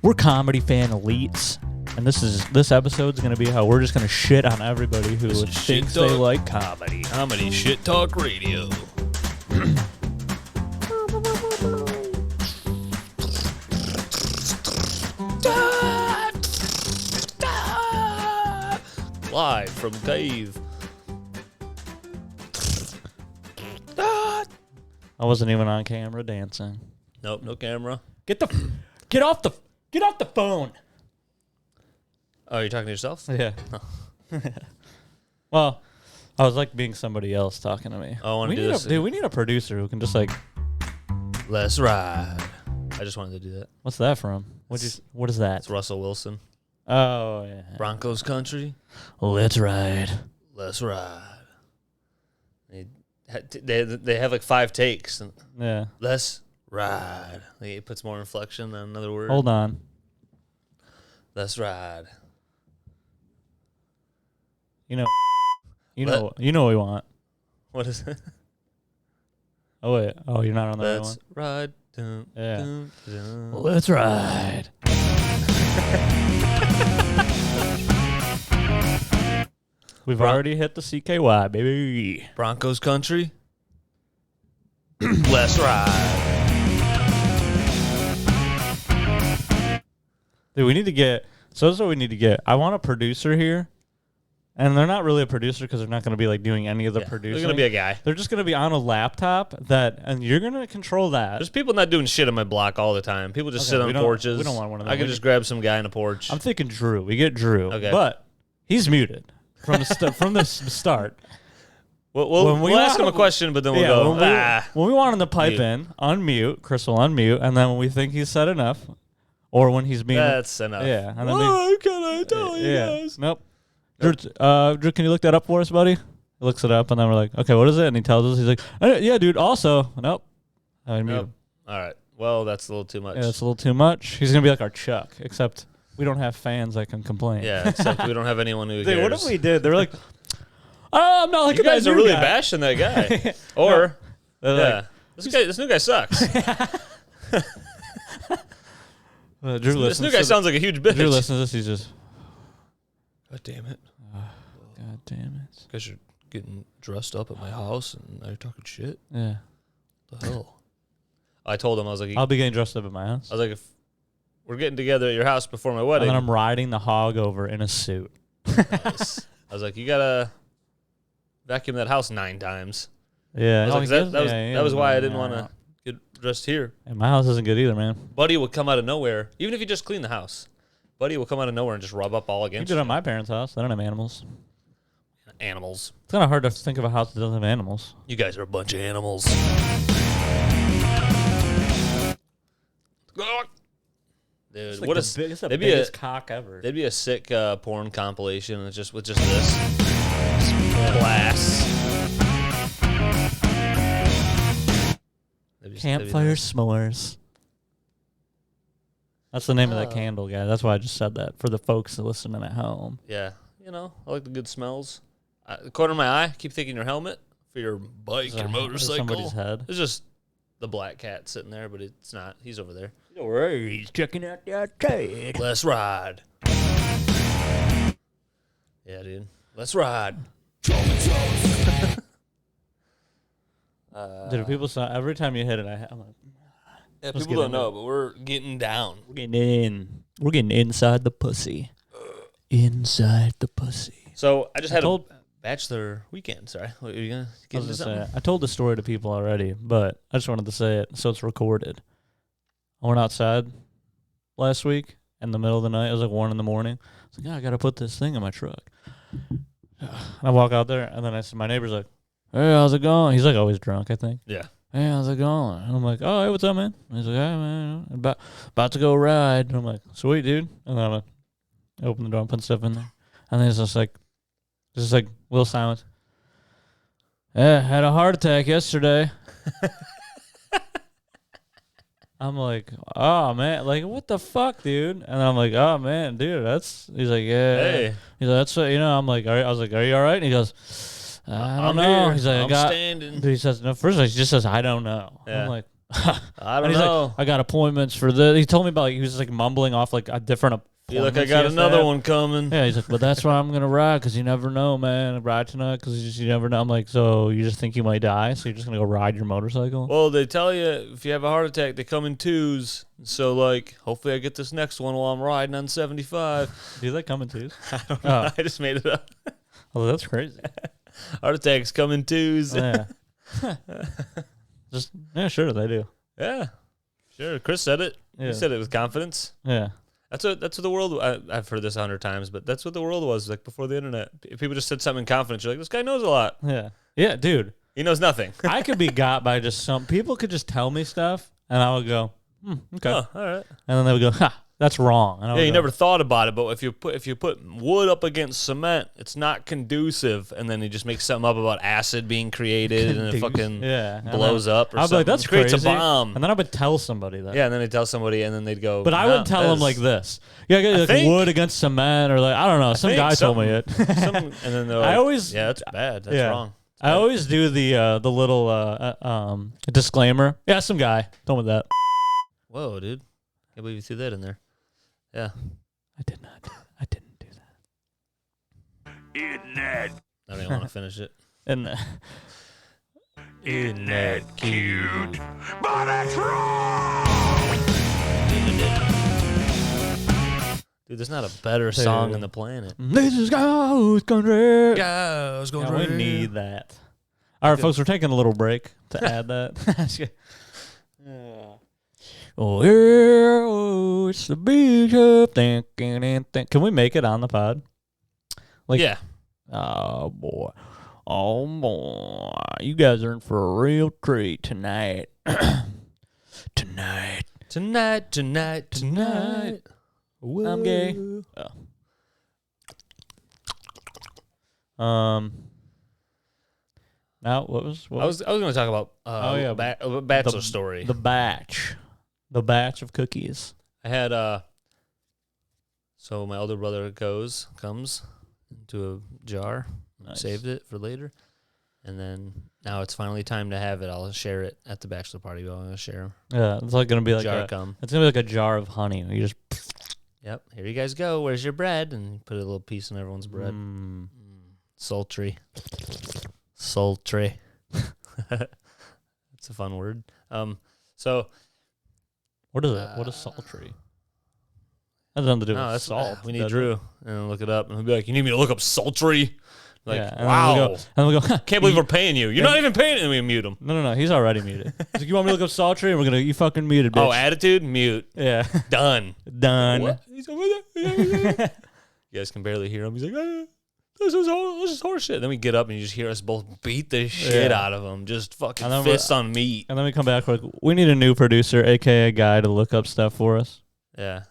We're comedy fan elites, and this episode's gonna be how we're just gonna shit on everybody who thinks they like comedy. Comedy shit talk radio. Live from cave. I wasn't even on camera dancing. Nope, no camera. Get off the phone. Oh, you're talking to yourself? Yeah. Oh. Well, I was like being somebody else talking to me. Oh, I want to do this. Dude, we need a producer who can just like. Let's ride. I just wanted to do that. What's that from? What is that? It's Russell Wilson. Oh yeah. Broncos country. Let's ride. Let's ride. They have like 5 takes. And Yeah. let's ride. Like, it puts more inflection than another word. Hold on. Let's ride. You know what we want. What is it? Oh wait. Oh, you're not on the right one. Let's ride. Dun, Yeah. dun, dun. Let's ride. We've already hit the CKY, baby. Broncos country. Let's ride. Dude, we need to get. So this is what we need to get. I want a producer here, and they're not really a producer because they're not going to be like doing any of the producing. There's going to be a guy. They're just going to be on a laptop and you're going to control that. There's people not doing shit on my block all the time. People just sit on porches. We don't want one of them. I could just grab some guy on a porch. I'm thinking Drew. We get Drew. Okay. But he's muted from the start. We'll ask him a question, but then we'll go. When we want him to pipe in, unmute. Chris will unmute, and then when we think he's said enough, or when he's being that's enough. Yeah. And then What can I tell you guys? Nope. Drew, can you look that up for us, buddy? He looks it up, and then we're like, okay, what is it? And he tells us, he's like, yeah, dude. Also, nope. I mute him. All right. Well, that's a little too much. Yeah, it's a little too much. He's gonna be like our Chuck, except we don't have fans that can complain. Yeah, except we don't have anyone who Dude, cares. what if we did? They're like, oh, I'm not like you that guys are new really guy. bashing that guy. Or, Like, this new guy sucks. This new guy sounds like a huge bitch. Drew listens to this, he's just, God damn it. God damn it. You guys are getting dressed up at my house and now you're talking shit? Yeah. What the hell? I told him, I was like, I'll be getting dressed up at my house. if we're getting together at your house before my wedding. And then I'm riding the hog over in a suit. Nice. I was like, you gotta vacuum that house 9 times. Yeah. I was like, that was why I didn't want to get dressed here. And my house isn't good either, man. Buddy will come out of nowhere, even if you just clean the house. Buddy will come out of nowhere and just rub up all You against did it at my parents' house. They don't have animals. animals. It's kind of hard to think of a house that doesn't have animals. You guys are a bunch of animals. Dude, It's like what it's the they'd be biggest cock ever. They'd be a sick porn compilation with just this glass. Campfire s'mores. That's the name of that candle, guy. That's why I just said that for the folks listening at home. Yeah, I like the good smells. The corner of my eye, keep thinking your helmet for your bike or motorcycle. Somebody's head. It's just the black cat sitting there, but it's not. He's over there. Don't worry, he's checking out that tag. Let's ride. Yeah, dude. Let's ride. Dude, people saw every time you hit it, I'm like, yeah, let's people get don't know, but we're getting down. we're getting in. We're getting inside the pussy. Inside the pussy. So I just had a bachelor weekend. Sorry, what, are you gonna get into something? I told the story to people already, but I just wanted to say it so it's recorded. I went outside last week in the middle of the night. It was like 1 a.m. I was like, I gotta put this thing in my truck. I walk out there, and then I see my neighbor's like, hey, how's it going? He's like always drunk, I think. Yeah. Hey, how's it going? And I'm like, oh, hey, what's up, man? And he's like, hey, man, about to go ride. And I'm like, sweet, dude. And then I'm like, I open the door and put stuff in there. And then it's just like little silence. Yeah, had a heart attack yesterday. I'm like, oh, man. Like, what the fuck, dude? And then I'm like, oh, man, dude, he's like, yeah. Hey. He's like, that's what, I'm like, I was like, are you all right? And he goes, I don't know. Here. He's like, I'm standing. Dude, he says, no, first he just says, I don't know. Yeah. I'm like, I don't he's know. like, I got appointments for this. He told me about, like, he was like mumbling off like a different Feel like I appointments he got has to another have. one coming. Yeah, he's like, but that's why I'm gonna ride, because you never know, man. Ride tonight, because you never know. I'm like, so you just think you might die, so you're just gonna go ride your motorcycle? Well, they tell you if you have a heart attack, they come in twos. So, like, hopefully I get this next one while I'm riding on 75. Do they come in twos? I don't know. I just made it up. Oh, that's crazy. Heart attacks come in twos. Yeah. Just sure they do. Yeah, sure. Chris said it. Yeah. He said it with confidence. Yeah. That's what the world. I've heard this 100 times, but that's what the world was like before the internet. If people just said something in confidence, you're like, this guy knows a lot. Yeah. Yeah, dude. He knows nothing. I could be got by just some people could just tell me stuff, and I would go, okay, Oh, all right. and then they would go, ha, that's wrong. And I would Yeah, you go, never thought about it, but if you put wood up against cement, it's not conducive. And then he just makes something up about acid being created, and it fucking blows up. Or I'd be something. like, that's creates crazy. a bomb. And then I would tell somebody that. Yeah, and then they tell somebody, and then they'd go. But I "No, would tell that them is- like this. Yeah, like think- wood against cement, or like, I don't know. Some think guy told me it. and then they're like, I always, yeah, that's bad. That's yeah. wrong. I always do the little disclaimer. Yeah, some guy told me that. Whoa, dude! Can't believe you threw that in there. Yeah. I did not. I didn't do that. Isn't that? I didn't want to finish it. And Isn't that cute? But it's wrong! Dude, there's not a better song on the planet. this is Ghost Country. Goes, Yeah, we need that. All right, folks, we're taking a little break to add that. Oh, yeah, oh, it's the beach up. Can we make it on the pod? Like, Yeah. Oh boy, you guys are in for a real treat tonight. Tonight. I'm gay. Now what was I was going to talk about a bachelor story. the batch of cookies. I had so my older brother comes into a jar, Nice. saved it for later, and then now it's finally time to have it. I'll share it at the bachelor party. I'm gonna share Yeah, it's like gonna be like jar a, come. it's gonna be like a jar of honey. You just Yep, here you guys go. Where's your bread? And you put a little piece in everyone's bread. Sultry. That's a fun word. So what is it? What is sultry? That has nothing to do no, with that's salt. We need does it? Drew and look it up, and he'll be like, "You need me to look up sultry?" Like, Yeah, and wow. then we go, Can't believe we're paying you. You're not even paying it. And we mute him. No, he's already muted. He's like, you want me to look up sultry? And you fucking muted, bitch. Oh, attitude? Mute. Yeah. Done. Done. What? He's like, "What the-" You guys can barely hear him. He's like, this is horse shit. Then we get up and you just hear us both beat the shit Yeah. out of him. Just fucking And then fists on meat. And then we come back like, we need a new producer, aka a guy to look up stuff for us. Yeah.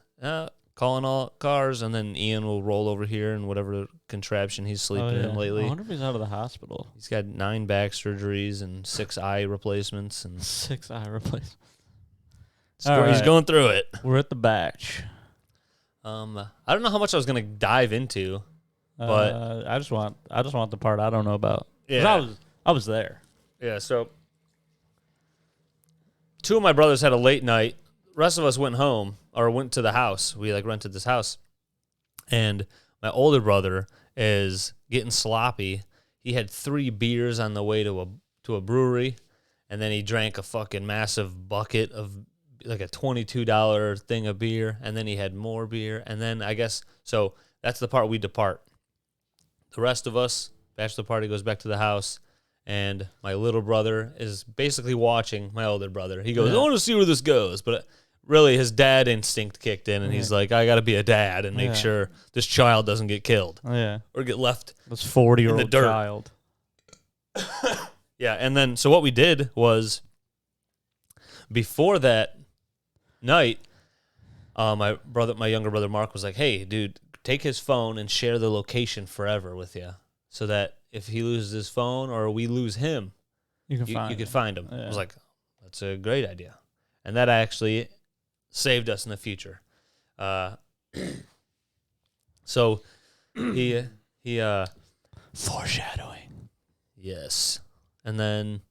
Calling all cars, and then Ian will roll over here in whatever contraption he's sleeping in lately. I wonder if he's out of the hospital. He's got 9 back surgeries and 6 eye replacements, and 6 eye replacement. he's All right. going through it. We're at the batch. I don't know how much I was gonna dive into, but I just want the part I don't know about. 'Cause yeah, I was there. yeah. So 2 of my brothers had a late night. The rest of us went home or went to the house. We rented this house, and my older brother is getting sloppy. He had 3 beers on the way to a brewery, and then he drank a fucking massive bucket of like a $22 thing of beer, and then he had more beer, and then I guess so that's the part we depart. The rest of us, bachelor party, goes back to the house, and my little brother is basically watching my older brother. He goes, I want to see where this goes, but really his dad instinct kicked in, and he's like, I got to be a dad and make sure this child doesn't get killed Yeah. or get left. This 40-year-old in the dirt. child. Yeah, and then so what we did was before that night, my younger brother Mark was like, "Hey, dude, take his phone and share the location forever with you, so that if he loses his phone or we lose him, You can you find could it. find him." Yeah. I was like, "That's a great idea," and that actually saved us in the future. So he Foreshadowing. yes, and then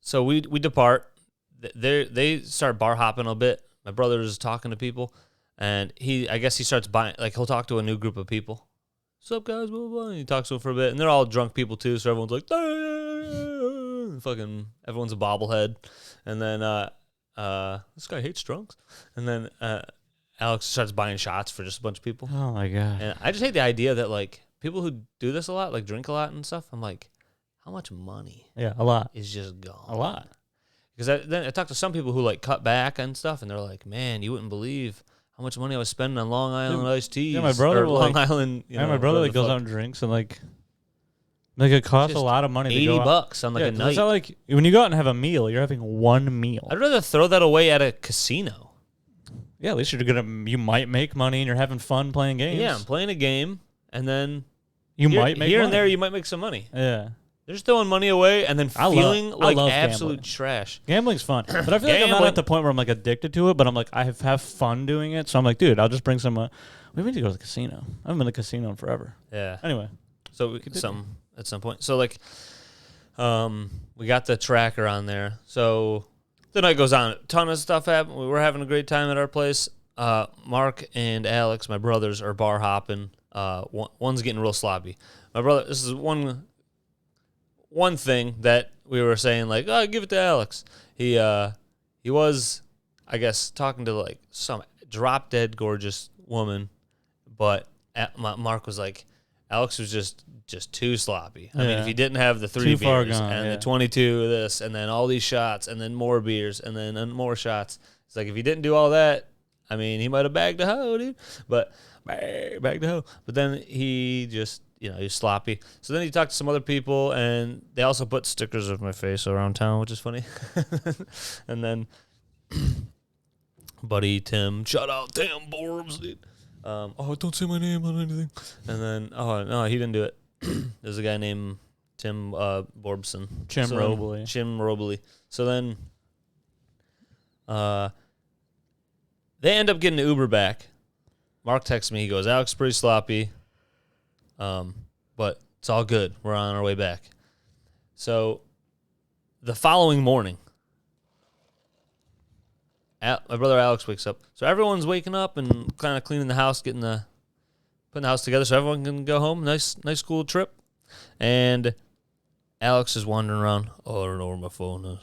so we depart. they start bar hopping a bit. My brother is talking to people, and I guess he starts buying. Like he'll talk to a new group of people. What's up, guys? Blah, blah, blah. And he talks to them for a bit, and they're all drunk people too. So everyone's like, fucking, everyone's a bobblehead, and then this guy hates drunks, and then Alex starts buying shots for just a bunch of people. Oh my god! And I just hate the idea that like people who do this a lot, like drink a lot and stuff. I'm like, how much money? Yeah, a lot. Is just gone. A lot. Because then I talked to some people who like cut back and stuff, and they're like, man, you wouldn't believe how much money I was spending on Long Island iced teas. Yeah, my brother will, Long like, Island. You know, my brother like goes out and drinks and like it costs a Just lot of money. $80 to go out. on like a 'cause night. It's not like when you go out and have a meal, you're having one meal. I'd rather throw that away at a casino. Yeah, at least you might make money and you're having fun playing games. Yeah, I'm playing a game, and then you here, might make here money. and there you might make some money. Yeah, They're just throwing money away and then feeling like love absolute gambling. trash. Gambling's fun, but I feel like I'm not at the point where I'm like addicted to it. But I'm like I have fun doing it, so I'm like, dude, I'll just bring some. We need to go to the casino. I haven't been to the casino in forever. Yeah. Anyway, So at some point. So like, we got the tracker on there. So the night goes on. A ton of stuff happened. We were having a great time at our place. Mark and Alex, my brothers, are bar hopping. One's getting real sloppy. My brother. This is one thing that we were saying, like, oh, give it to Alex. He was, I guess, talking to like some drop dead gorgeous woman, but Mark was like, Alex was just too sloppy. I mean, if he didn't have the 3 Too far beers gone, and yeah. the 22 of this, and then all these shots, and then more beers, and then more shots, it's like if he didn't do all that, I mean, he might have bagged a hoe, dude. But bagged a hoe. But then he just, he's sloppy. So then he talked to some other people, and they also put stickers of my face around town, which is funny. And then buddy Tim, shout out Tim Borbs, dude. Don't say my name on anything. And then, no, he didn't do it. There's a guy named Tim Borbson. Chim Robley. So then they end up getting the Uber back. Mark texts me. He goes, Alex, pretty sloppy, but it's all good. We're on our way back. So the following morning, my brother Alex wakes up. So everyone's waking up and kind of cleaning the house, putting the house together so everyone can go home. Nice cool trip. And Alex is wandering around. Oh, I don't know where my phone is.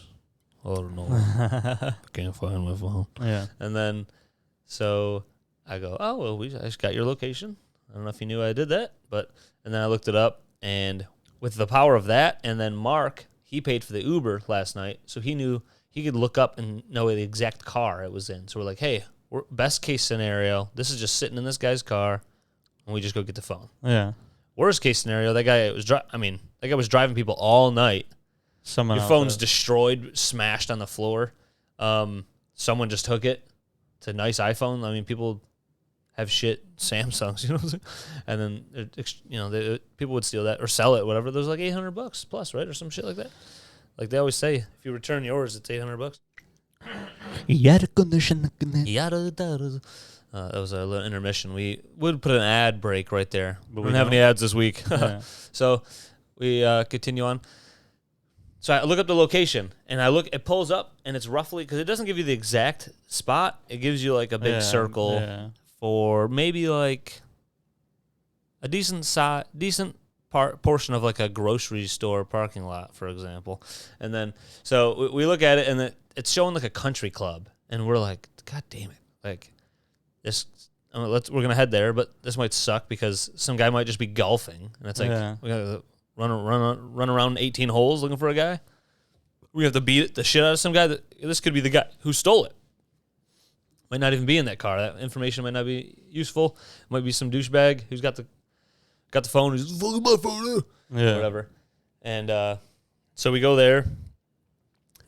I don't know. I can't find my phone. yeah. And then, so I go, oh, well, I just got your location. I don't know if you knew I did that, and then I looked it up, and with the power of that, and then Mark, he paid for the Uber last night, so he knew he could look up and know the exact car it was in. So we're like, hey, best case scenario, this is just sitting in this guy's car, and we just go get the phone. Yeah. Worst case scenario, that guy was driving people all night. Your phone's destroyed, smashed on the floor. Someone just took it. It's a nice iPhone. I mean, people have shit Samsungs, you know what I'm saying? And then, people would steal that or sell it, whatever. There's like $800 plus, right? Or some shit like that. Like they always say, if you return yours, it's $800. That was a little intermission. We would put an ad break right there, but we don't have any ads this week. Yeah. So we continue on. So I look up the location, and it pulls up, and it's roughly, because it doesn't give you the exact spot. It gives you like a big circle for maybe like a decent portion of like a grocery store parking lot, for example. And then, so we look at it, and it's showing like a country club, and we're like, God damn it. Like, this, we're going to head there, but this might suck because some guy might just be golfing, and it's like, we got to run around 18 holes looking for a guy. We have to beat the shit out of some guy. This could be the guy who stole it. Might not even be in that car. That information might not be useful. Might be some douchebag who's got the phone. Who's fucking my phone, whatever. And so we go there,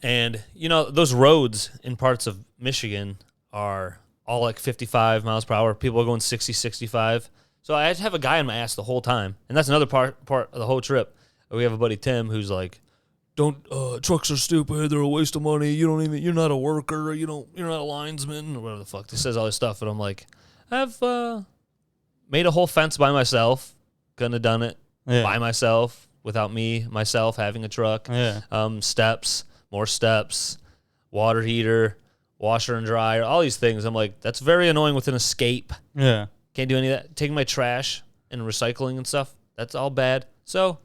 and those roads in parts of Michigan are all like 55 miles per hour. People are going 60, 65. So I had to have a guy on my ass the whole time, and that's another part of the whole trip. We have a buddy Tim who's like, trucks are stupid. They're a waste of money. You're not a worker. You're not a linesman or whatever the fuck. He says all this stuff, and I'm like, I've made a whole fence by myself. Couldn't have done it by myself without myself having a truck. Yeah. Steps, more steps, water heater, washer and dryer, all these things. I'm like, that's very annoying with an escape. Yeah. Can't do any of that. Taking my trash and recycling and stuff, that's all bad. So,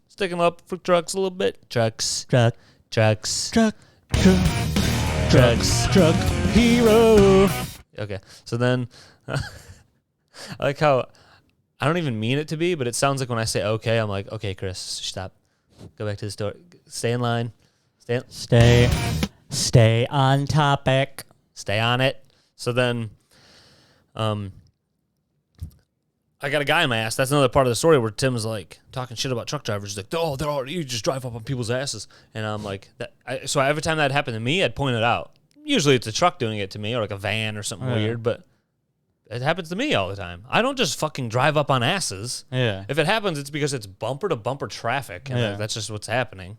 sticking up for trucks a little bit. Trucks. Truck. Trucks. Truck. Truck. Trucks. Truck. Hero. Okay. So then, I like how I don't even mean it to be, but it sounds like when I say okay, I'm like, okay, Chris, stop. Go back to the store. Stay in line. Stay on topic. Stay on it. So then, I got a guy in my ass. That's another part of the story where Tim's like talking shit about truck drivers. He's like, oh, they're all, you just drive up on people's asses. And I'm like, so every time that happened to me, I'd point it out. Usually it's a truck doing it to me or like a van or something weird, but it happens to me all the time. I don't just fucking drive up on asses. Yeah. If it happens, it's because it's bumper to bumper traffic, and like, that's just what's happening.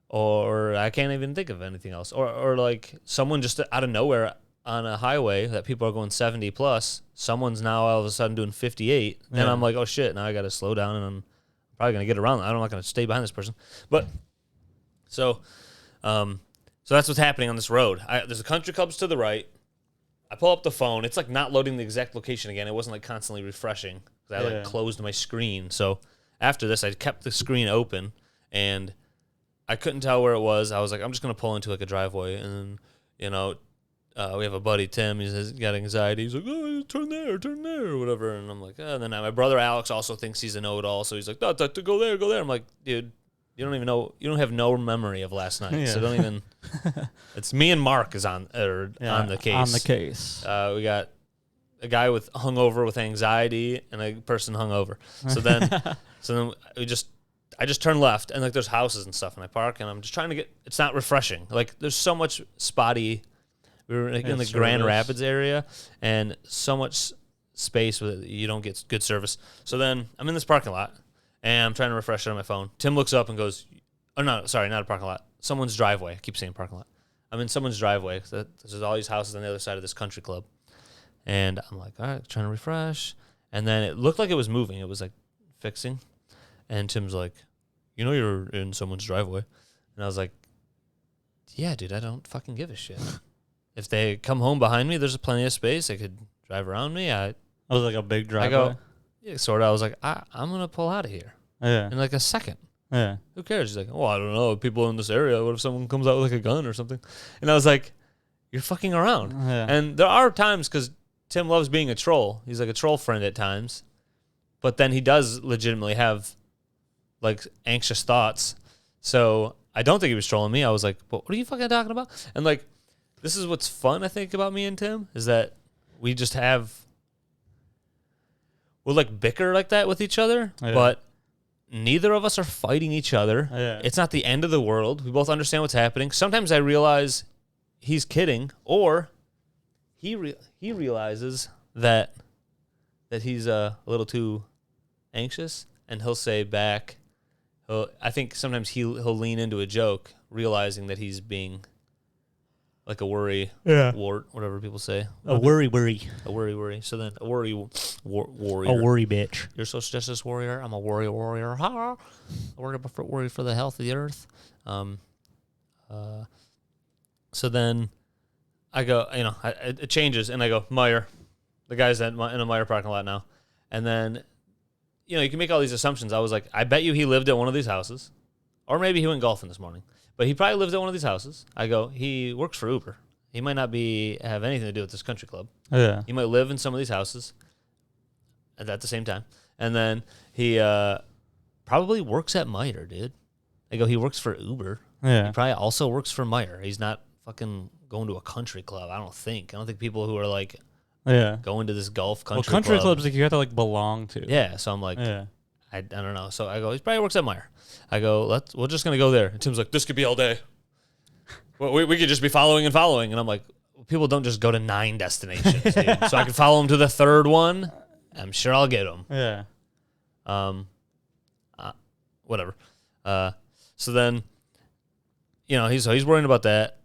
Or I can't even think of anything else. Or like someone just out of nowhere on a highway that people are going 70 plus, someone's now all of a sudden doing 58. Then I'm like, oh shit, now I got to slow down and I'm probably going to get around. I'm not going to stay behind this person. But so that's what's happening on this road. There's a country clubs to the right. I pull up the phone. It's like not loading the exact location again. It wasn't like constantly refreshing because I like closed my screen. So after this, I kept the screen open and I couldn't tell where it was. I was like, I'm just going to pull into like a driveway and, you know, we have a buddy, Tim. He's got anxiety. He's like, oh, turn there, or whatever. And I'm like, oh. And then my brother Alex also thinks he's a know-it-all. So he's like, no, go there. I'm like, dude, you don't even know. You don't have no memory of last night. Yeah. So don't even. It's me and Mark is on the case. On the case. We got a guy with hungover with anxiety and a person hungover. So then I just turn left and like there's houses and stuff and I park and I'm just trying to get. It's not refreshing. Like there's so much spotty. We were like in the Grand Rapids area, and so much space with it, you don't get good service. So then I'm in this parking lot, and I'm trying to refresh it on my phone. Tim looks up and goes, "Oh no, sorry, not a parking lot. Someone's driveway." I keep saying parking lot. I'm in someone's driveway. There's all these houses on the other side of this country club, and I'm like, all right, trying to refresh, and then it looked like it was moving. It was like fixing, and Tim's like, "You know, you're in someone's driveway," and I was like, "Yeah, dude, I don't fucking give a shit." If they come home behind me, there's plenty of space. They could drive around me. I was like a big driveway. I go, yeah, sort of. I was like, I'm going to pull out of here in like a second. Yeah. Who cares? He's like, well, I don't know. People in this area, what if someone comes out with like a gun or something? And I was like, you're fucking around. Yeah. And there are times, because Tim loves being a troll. He's like a troll friend at times. But then he does legitimately have like anxious thoughts. So I don't think he was trolling me. I was like, what are you fucking talking about? And like, this is what's fun, I think, about me and Tim, is that we just we'll like bicker like that with each other, but neither of us are fighting each other. Yeah. It's not the end of the world. We both understand what's happening. Sometimes I realize he's kidding, or he realizes that he's a little too anxious, and he'll say back. I think sometimes he'll lean into a joke, realizing that he's being like a worry wart, whatever people say. A worry. A worry. So then a worry warrior. A worry bitch. You're so justice warrior. I'm a warrior. Ha! Worry for the health of the earth. So then I go, it changes, and I go, Meyer. The guy's in a Meyer parking lot now. And then, you can make all these assumptions. I was like, I bet you he lived at one of these houses. Or maybe he went golfing this morning. But he probably lived at one of these houses. I go, he works for Uber. He might not have anything to do with this country club. Yeah. He might live in some of these houses at the same time. And then he probably works at Meyer, dude. I go, he works for Uber. Yeah. He probably also works for Meyer. He's not fucking going to a country club, I don't think. People who are like going to this golf country club. Well, country clubs, like, you have to like belong to. Yeah, so I'm like, I don't know. So I go, he probably works at Meyer. I go, we're just going to go there. And Tim's like, this could be all day. Well, we could just be following. And I'm like, people don't just go to 9 destinations, dude. So I could follow him to the 3rd one. I'm sure I'll get him. Yeah. Whatever. So then, he's worrying about that.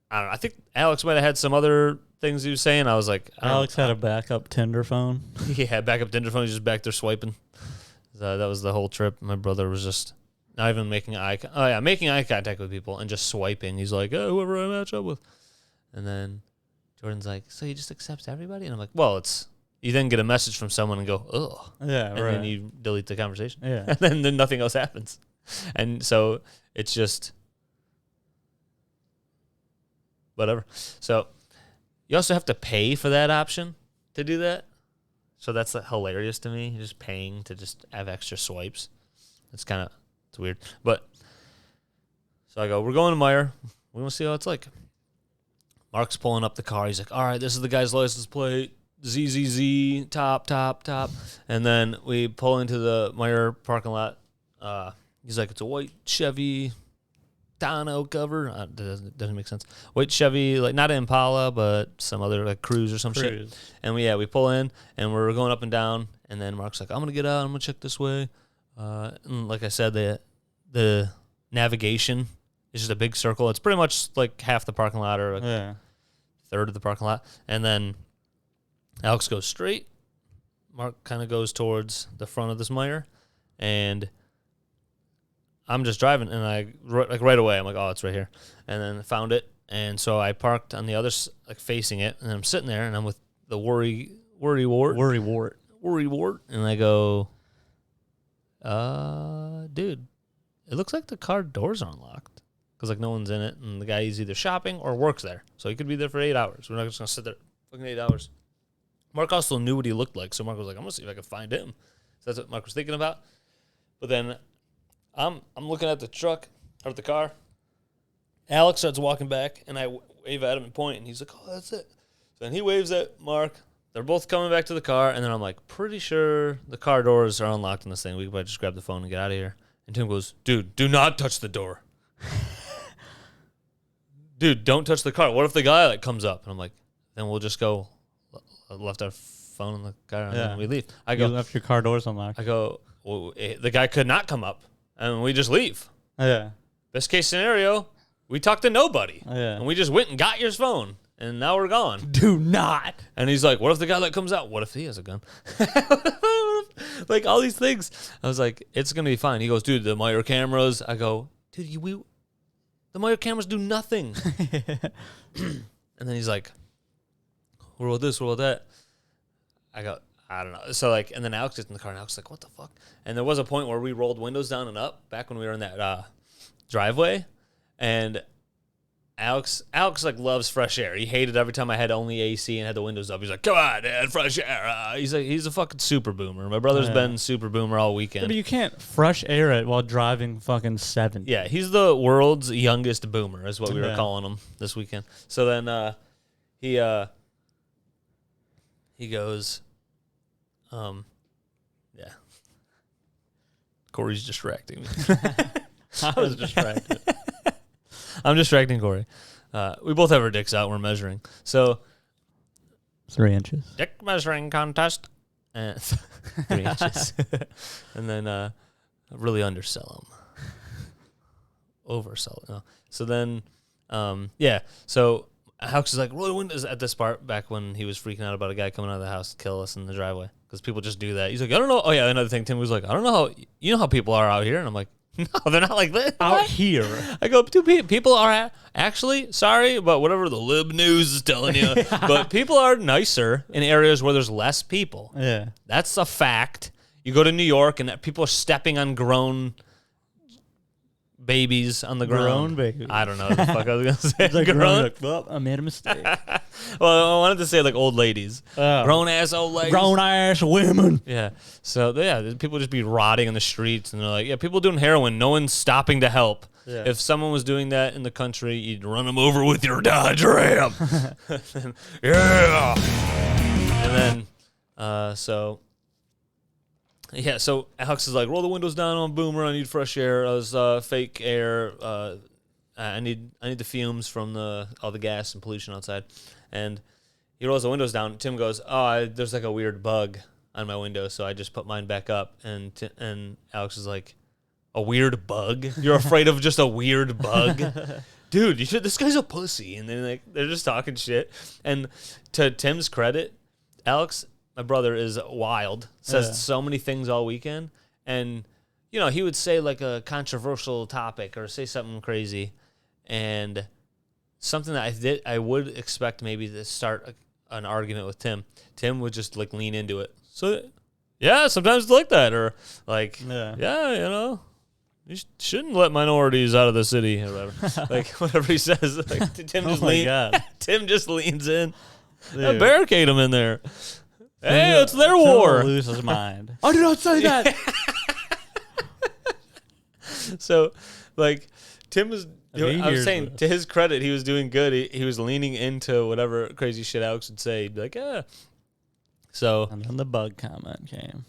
I don't know. I think Alex might have had some other things he was saying. I was like, Alex had a backup Tinder phone. Yeah, backup Tinder phone. He's just back there swiping. That was the whole trip. My brother was just, not even making making eye contact with people and just swiping. He's like, oh, whoever I match up with. And then Jordan's like, so he just accepts everybody? And I'm like, well, you then get a message from someone and go, ugh. Yeah, and right. then you delete the conversation. Yeah. And then nothing else happens. And so it's just whatever. So you also have to pay for that option to do that. So that's hilarious to me. You're just paying to just have extra swipes. It's weird. But so I go, we're going to Meyer. We want to see how it's like. Mark's pulling up the car. He's like, all right, this is the guy's license plate. ZZZ, top. And then we pull into the Meyer parking lot. He's like, it's a white Chevy tonneau cover. Doesn't make sense. White Chevy, like not an Impala, but some other like Cruise or some shit. And we pull in, and we're going up and down. And then Mark's like, I'm going to get out. I'm going to check this way. And like I said, the navigation is just a big circle. It's pretty much like half the parking lot or a third of the parking lot. And then Alex goes straight. Mark kind of goes towards the front of this Meyer. And I'm just driving, and right away, I'm like, oh, it's right here. And then I found it. And so I parked on the other, facing it. And I'm sitting there, and I'm with the worry wart. And I go, dude, it looks like the car doors are unlocked. Because, no one's in it, and the guy is either shopping or works there. So he could be there for 8 hours. We're not just going to sit there fucking 8 hours. Mark also knew what he looked like, so Mark was like, I'm going to see if I can find him. So that's what Mark was thinking about. But then I'm looking at the truck, or the car. Alex starts walking back, and I wave at him and point, and he's like, oh, that's it. So then he waves at Mark. They're both coming back to the car, and then I'm like, pretty sure the car doors are unlocked in this thing. We could probably just grab the phone and get out of here. And Tim goes, dude, do not touch the door. Dude, don't touch the car. What if the guy comes up? And I'm like, then we'll just go. Left our phone in the car and then we leave. I go, you left your car doors unlocked. I go, well, the guy could not come up, and we just leave. Yeah. Best case scenario, we talked to nobody. Yeah. And we just went and got your phone, and now we're gone. Do not. And he's like, what if the guy comes out? What if he has a gun? All these things. I was like, it's going to be fine. He goes, dude, the Meyer cameras. I go, dude, the Meyer cameras do nothing. And then he's like, what about this? What about that? I go, I don't know. So and then Alex gets in the car, and Alex is like, what the fuck? And there was a point where we rolled windows down and up back when we were in that driveway. And Alex loves fresh air. He hated every time I had only AC and had the windows up. He's like, come on, Dad, fresh air. He's a fucking super boomer. My brother's been super boomer all weekend. But you can't fresh air it while driving fucking 70. Yeah, he's the world's youngest boomer, is what we were calling him this weekend. So then he goes, yeah. Corey's distracting me. I was distracted. I'm distracting Corey. We both have our dicks out. We're measuring. So 3 inches. dick measuring contest. 3 inches. And then really undersell them. Oversell them. No. So then, So Alex is like, roll the windows at this part back when he was freaking out about a guy coming out of the house to kill us in the driveway. Because people just do that. He's like, I don't know. Oh, yeah, another thing. Tim was like, I don't know how people are out here. And I'm like, no, they're not like this. Out here. I go, people are actually, sorry, but whatever the lib news is telling you. But people are nicer in areas where there's less people. Yeah. That's a fact. You go to New York and people are stepping on grown babies on the ground. Grown babies. I don't know what the fuck I was going to say. It's like grown. like, well, I made a mistake. Well, I wanted to say old ladies. Grown-ass old ladies. Grown-ass women. Yeah. So, people just be rotting in the streets. And they're like, people doing heroin. No one's stopping to help. Yeah. If someone was doing that in the country, you'd run them over with your Dodge Ram. Yeah. And then, so Alex is like, roll the windows down on Boomer. I need fresh air. I was fake air. I need the fumes from all the gas and pollution outside. And he rolls the windows down. Tim goes, oh, there's a weird bug on my window, so I just put mine back up. And Alex is like, a weird bug? You're afraid of just a weird bug? Dude, this guy's a pussy. And then they're just talking shit. And to Tim's credit, Alex, my brother, is wild. Says so many things all weekend. And he would say like a controversial topic or say something crazy, and something that I would expect maybe to start an argument with Tim. Tim would just like lean into it. So yeah, sometimes it's like that, or like yeah, you shouldn't let minorities out of the city or whatever. Like whatever he says, like Tim just leans in. Barricade him in there. Hey, it's their war. Lose his mind. I did not say that. So, like, Tim was. I'm saying to his credit, he was doing good. He was leaning into whatever crazy shit Alex would say. He'd be like, yeah. So. And then the bug comment came.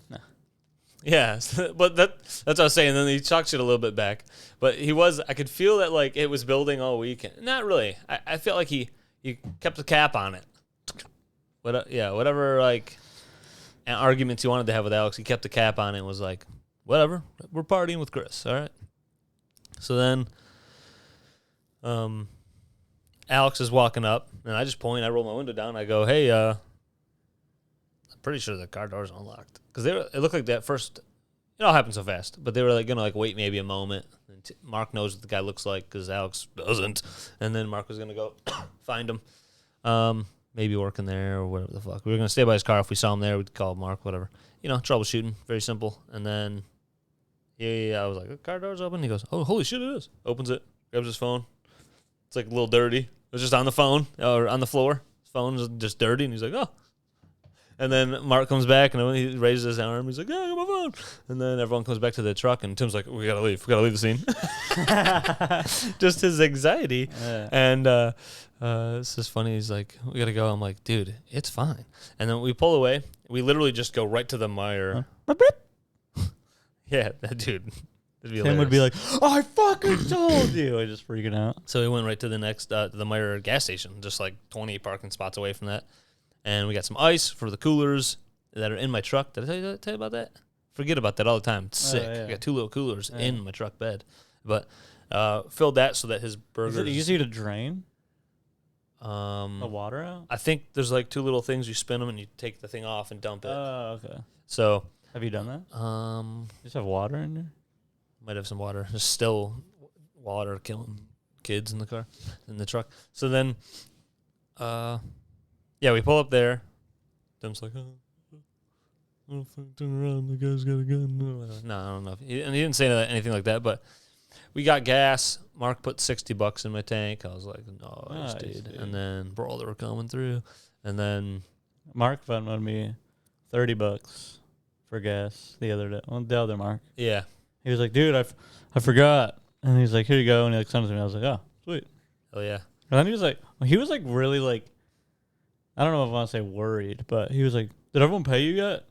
Yeah, but that's what I was saying. Then he talked shit a little bit back, but I could feel that like it was building all week. Not really. I felt like he kept the cap on it. Whatever like arguments he wanted to have with Alex, he kept the cap on it and was like, whatever, we're partying with Chris, all right? So then Alex is walking up, and I just point, I roll my window down, and I go, hey, I'm pretty sure the car door's unlocked. Because it looked like that first, it all happened so fast, but they were like going to like wait maybe a moment. And Mark knows what the guy looks like because Alex doesn't. And then Mark was going to go find him. Maybe working there or whatever the fuck. We were going to stay by his car. If we saw him there, we'd call Mark, whatever. Troubleshooting. Very simple. And then, I was like, the car door's open. He goes, oh, holy shit, it is. Opens it. Grabs his phone. It's like a little dirty. It was just on the phone or on the floor. His phone was just dirty. And he's like, oh. And then Mark comes back and he raises his arm. He's like, yeah, I got my phone. And then everyone comes back to the truck and Tim's like, we got to leave. We got to leave the scene. Just his anxiety. Yeah. And it's just funny. He's like, we got to go. I'm like, dude, it's fine. And then we pull away. We literally just go right to the mire. Yeah, that dude. Tim would be like, I fucking told you. I just freaking out. So we went right to the next, the Meijer gas station, just like 20 parking spots away from that. And we got some ice for the coolers that are in my truck. Did I tell you about that? Forget about that all the time. It's sick. I got 2 little coolers in my truck bed. But filled that so that his burgers. Is it easy to drain the water out? I think there's like 2 little things. You spin them and you take the thing off and dump it. Oh, okay. So. Have you done that? You just have water in there? Might have some water. There's still water killing kids in the car, in the truck. So then, we pull up there. Tim's like, oh, I don't think turn around. The guy's got a gun. No, I don't know. He didn't say anything like that, but we got gas. Mark put $60 in my tank. I was like, nice, dude. And then, bro, they were coming through. And then Mark Venmoed me $30 for gas the other day. Well, the other Mark. Yeah. He was like, dude, I forgot. And he's like, here you go. And he like sends it to me. I was like, oh, sweet. Oh, yeah. And then he was like really like, I don't know if I want to say worried, but he was like, did everyone pay you yet?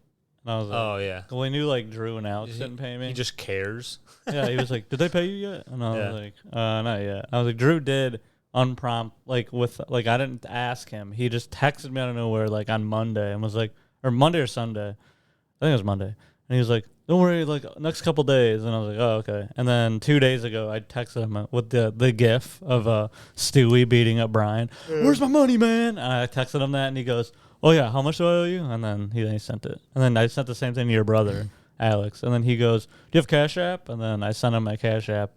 And I was like, oh, yeah. Well, we knew like Drew and Alex didn't pay me. He just cares. Yeah, he was like, did they pay you yet? And I was like, not yet. I was like, Drew did unprompt, like I didn't ask him. He just texted me out of nowhere like on Monday and was like, or Monday or Sunday. I think it was Monday. And he was like, don't worry, like next couple days. And I was like, oh, okay. And then 2 days ago, I texted him with the gif of Stewie beating up Brian. Where's my money, man? And I texted him that, and he goes, oh, yeah, how much do I owe you? And then he sent it. And then I sent the same thing to your brother, Alex. And then he goes, do you have Cash App? And then I sent him my Cash App.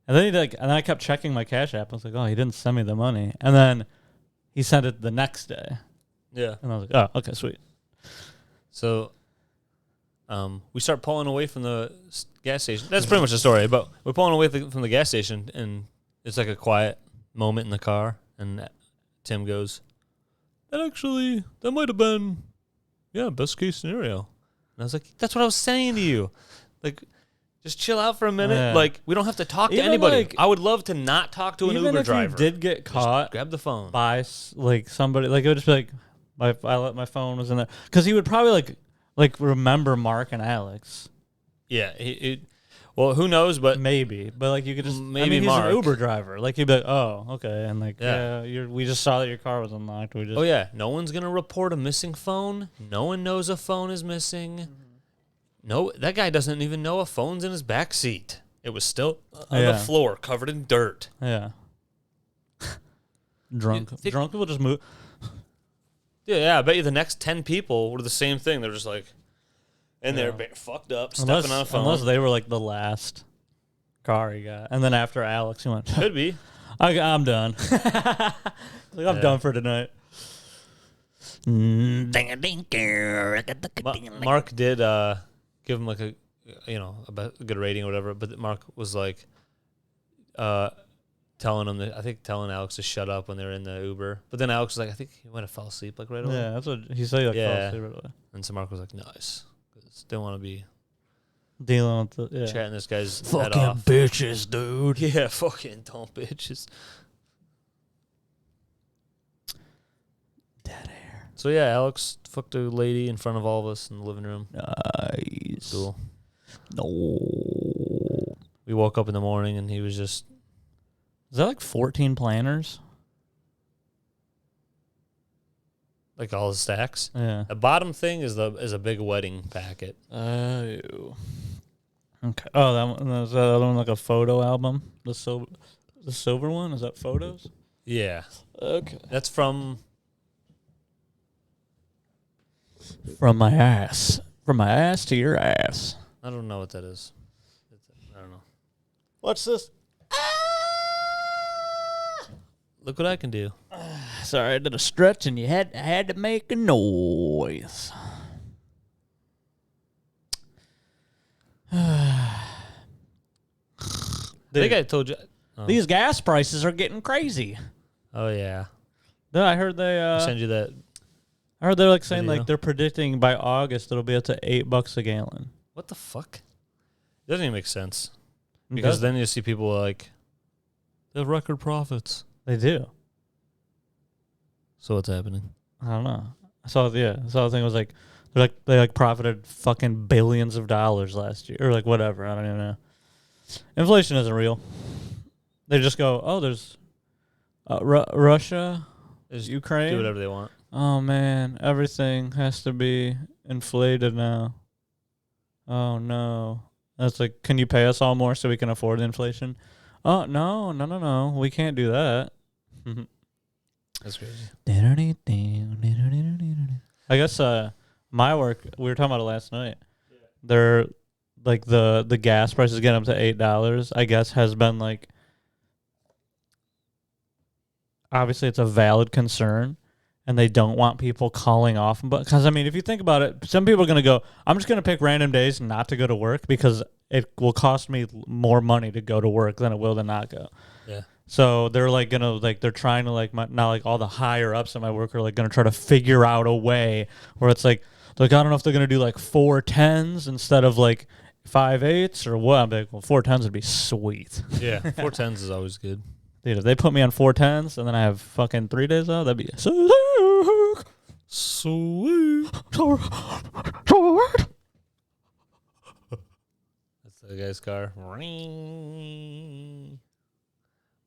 And then and then I kept checking my Cash App. I was like, oh, he didn't send me the money. And then he sent it the next day. Yeah. And I was like, oh, okay, sweet. So we start pulling away from the gas station. That's pretty much the story. But we're pulling away from the gas station, and it's like a quiet moment in the car. And Tim goes, that might have been, best case scenario. And I was like, that's what I was saying to you. Like, just chill out for a minute. Yeah. Like, we don't have to talk to anybody. Like, I would love to not talk to an Uber driver. Even if you did get caught, just grab the phone by like somebody. Like, it would just be like, my phone was in there. Because he would probably like remember Mark and Alex. Yeah, well, who knows? But maybe. But like you could just maybe he's Mark. an Uber driver. Like he'd be like, oh, okay, and like we just saw that your car was unlocked. Oh yeah, no one's gonna report a missing phone. No one knows a phone is missing. Mm-hmm. No, that guy doesn't even know a phone's in his back seat. It was still on the floor, covered in dirt. Yeah. Drunk people just move. Yeah, I bet you the next 10 people were the same thing. They're just like, And Yeah. they're fucked up, stepping on a phone. Unless they were like the last car he got. And then after Alex, he went, Could be. I'm done. I'm done for tonight. Mark did give him like a good rating or whatever, but Mark was like telling Alex to shut up when they were in the Uber. But then Alex was like, I think he might have fell asleep like right away. Yeah, that's what he said. Like, Yeah. fell asleep right away. And so Mark was like, nice. Didn't want to be Dealing with the chatting this guy's head fucking off. bitches, dude. Yeah, fucking dumb bitches. Dead air. So yeah, Alex fucked a lady in front of all of us in the living room. Nice. Cool. No. We woke up in the morning and he was just Is that like 14 planners? like all the stacks. Yeah. The bottom thing is a big wedding packet. Oh. Okay. Oh, that one, is that other one like a photo album? The silver one? Is that photos? Yeah. Okay. That's from From my ass. From my ass to your ass. I don't know what that is. I don't know. What's this? Look what I can do. Sorry, I did a stretch and I had to make a noise. I think I told you. Oh, These gas prices are getting crazy. oh yeah. No, I heard I send you that. I heard they're like saying Video. like they're predicting by August it'll be up to $8 a gallon. What the fuck? It doesn't even make sense. Because then you see people like they have record profits. they do. So what's happening? I don't know. I saw the thing was like they profited fucking billions of dollars last year or like whatever. I don't even know. Inflation isn't real. They just go, oh, there's Russia, They just Ukraine. do whatever they want. Oh man, everything has to be inflated now. Oh no. That's like, can you pay us all more so we can afford the inflation? Oh no. We can't do that. That's crazy. I guess my work, we were talking about it last night. They're like the gas prices getting up to $8, I guess has been like, obviously it's a valid concern and they don't want people calling off. But because I mean, if you think about it, some people are going to go, I'm just going to pick random days not to go to work because it will cost me more money to go to work than it will to not go. Yeah. So they're like going to like, they're trying to like, now like all the higher ups at my work are like going to try to figure out a way where it's like I don't know if they're going to do like 410s instead of like 5/8 or what. I'm like, well, 410s would be sweet. Yeah. 410s is always good. Dude, if they put me on 410s and then I have fucking 3 days off, that'd be so Sweet. That's the guy's car.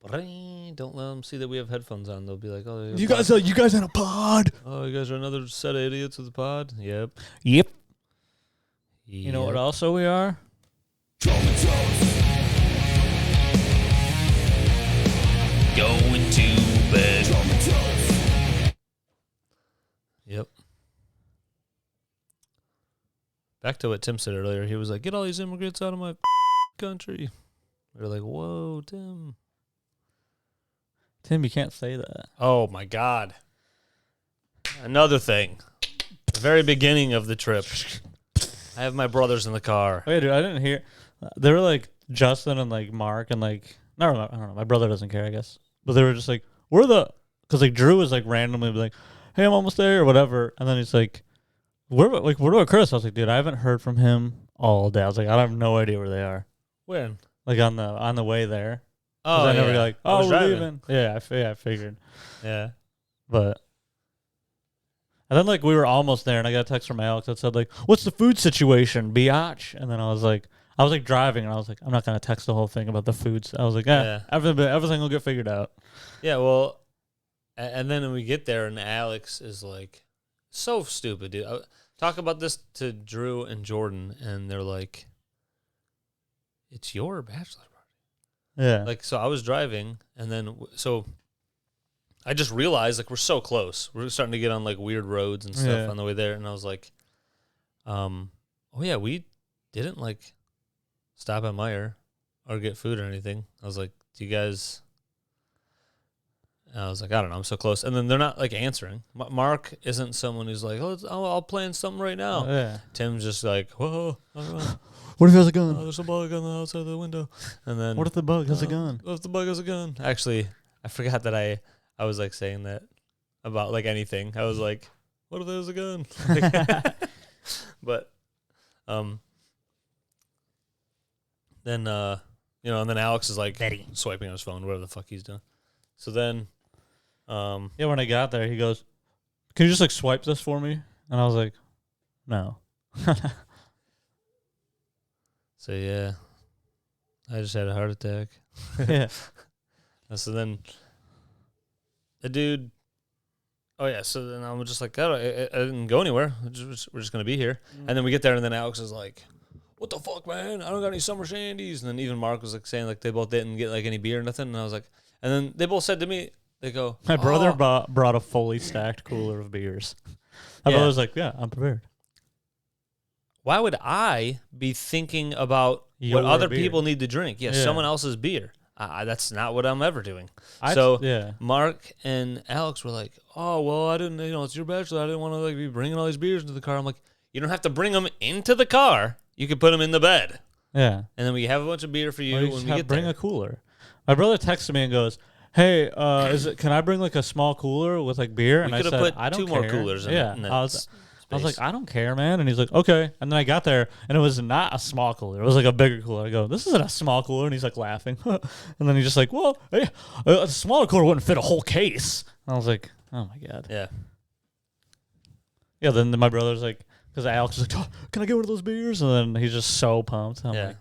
Don't let them see that we have headphones on. They'll be like, "Oh, you guys on a pod." Oh, you guys are another set of idiots with the pod." Yep. Yep. You know what also we are? Going to bed. Yep. Back to what Tim said earlier. He was like, "Get all these immigrants out of my country." We were like, "Whoa, Tim." Tim, you can't say that. Oh my God. Another thing. The very beginning of the trip. I have my brothers in the car. Wait, dude, I didn't hear. They were like Justin and like Mark and like I don't know. My brother doesn't care, I guess. But they were just like, because like Drew was like randomly like, "Hey, I'm almost there" or whatever, and then he's like, "Where about Chris?" I was like, "Dude, I haven't heard from him all day." I was like, "I have no idea where they are." When? Like on the way there. Oh, I never yeah. go like, I "Oh, was we're driving. leaving." Yeah, I figured. Yeah. But and then like we were almost there, and I got a text from Alex that said like, "What's the food situation, biatch?" And then I was like driving, and I was like, I'm not gonna text the whole thing about the foods. I was like, Yeah. everything will get figured out. Yeah, well, and then when we get there, and Alex is like, so stupid, dude. I talk about this to Drew and Jordan, and they're like, "It's your bachelor party." Yeah, Like, so I was driving, and then so I just realized like we're so close. We're starting to get on like weird roads and stuff Yeah. on the way there, and I was like, "Oh oh yeah, we didn't like stop at Meijer or get food or anything. I was like, do you guys? And I was like, I don't know, I'm so close. And then they're not like answering. Mark isn't someone who's like, I'll plan something right now. Yeah. Tim's just like, whoa, I don't know. What if he has a gun? There's a bug on the outside of the window. And then What if the bug has a gun? What if the bug has a gun? Actually, I forgot that I was like saying that about like anything. I was like, what if there's a gun? But then and then Alex is like swiping on his phone, whatever the fuck he's doing. So then Yeah, when I got there, he goes, "Can you just like swipe this for me?" And I was like, "No." So yeah, I just had a heart attack. Yeah. So then the dude, oh yeah, so then I'm just like, I didn't go anywhere. We're just gonna be here. And then we get there, and then Alex is like, what the fuck, man? I don't got any summer shandies. And then even Mark was like saying like they both didn't get like any beer or nothing. And I was like, and then they both said to me, they go, My brother brought a fully stacked cooler of beers. My Yeah. brother's like, "Yeah, I'm prepared." why would I be thinking about Your what other beer. people need to drink? Yeah, Yeah. someone else's beer. That's not what I'm ever doing. Yeah. Mark and Alex were like, oh, well, I didn't, it's your bachelor. I didn't want to like be bringing all these beers into the car. I'm like, you don't have to bring them into the car. You can put them in the bed. Yeah. And then we have a bunch of beer for you Or when just we get bring there. a cooler. My brother texted me and goes, "Hey, can I bring like a small cooler with like beer?" And We I could said, have put "I don't two care." more coolers in Yeah. in that I was like, "I don't care, man." And he's like, "Okay." And then I got there and it was not a small cooler. It was like a bigger cooler. I go, "This isn't a small cooler." And he's like laughing. And then he's just like, "Well, hey, a smaller cooler wouldn't fit a whole case." And I was like, "Oh my God." Yeah. Yeah. Then my brother's like, because Alex was like, "Oh, can I get one of those beers?" And then he's just so pumped. I'm Yeah. like,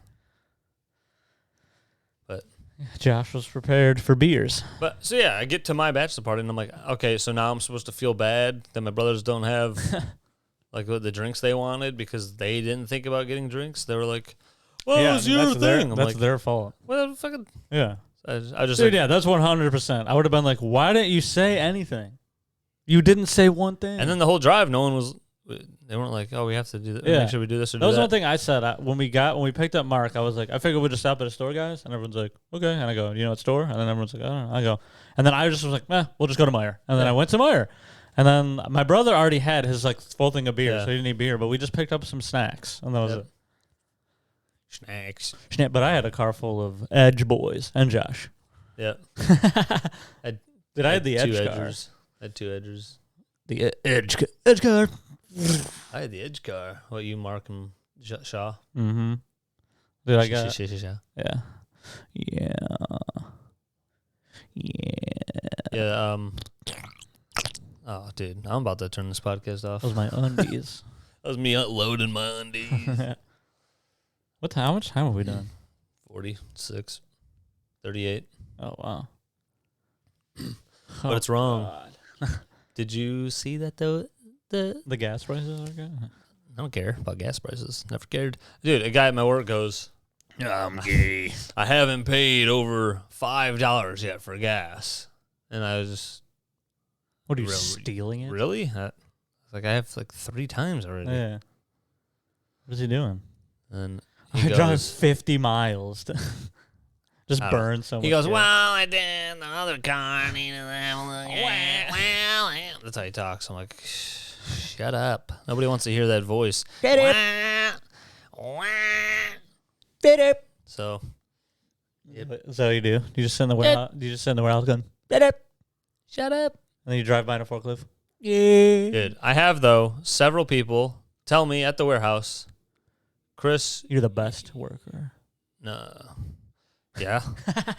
But Josh was prepared for beers. so yeah, I get to my bachelor party and I'm like, okay, so now I'm supposed to feel bad that my brothers don't have like what the drinks they wanted because they didn't think about getting drinks. They were like, well, Yeah, it was I mean, your that's their- thing. I'm That's like, their fault. well, fucking. Yeah. I just Dude, like, yeah, that's 100%. I would have been like, "Why didn't you say anything? You didn't say one thing." And then the whole drive, no one was. They weren't like, oh, we have to do that. Yeah. Make sure we do this or that do was that. one thing I said when we picked up Mark. I was like, "I figured we'd just stop at a store, guys." And everyone's like, "Okay." And I go, "You know what store?" And then everyone's like, "I don't know." I go, and then I just was like, we'll just go to Meijer." And then I went to Meijer. And then my brother already had his like full thing of beer, Yeah. so he didn't need beer. But we just picked up some snacks, and that was Yep. it. Snacks. But I had a car full of Edge boys and Josh. Yeah. Did I had the two Edge car? edgers. I had two edgers. The Edge car. I had the edge car. What, you, Mark, and Shaw? Mm-hmm. Dude, I got. Shaw. Yeah. Yeah. Oh, dude, I'm about to turn this podcast off. Those my undies. That was me unloading my undies. How much time have we done? 46, 38. Oh wow. But it's wrong. Did you see that though? The gas prices are good. I don't care about gas prices. Never cared. Dude, a guy at my work goes, I'm gay. I haven't paid over $5 yet for gas. And I was just, What are you Really? stealing it? really? I have like 3 times already. Yeah. What is he doing? And I he drive goes, 50 miles. To just I don't burn so much. he goes, gas. well, I did the other car needed to have a look at. Well, that's how he talks. I'm like, shut up. Nobody wants to hear that voice. So, Is that what you do? You just sit in the warehouse. You just sit in the warehouse going, shut up. and then you drive by in a forklift. Good. I have, though, several people tell me at the warehouse, Chris, You're the best worker. no. Yeah.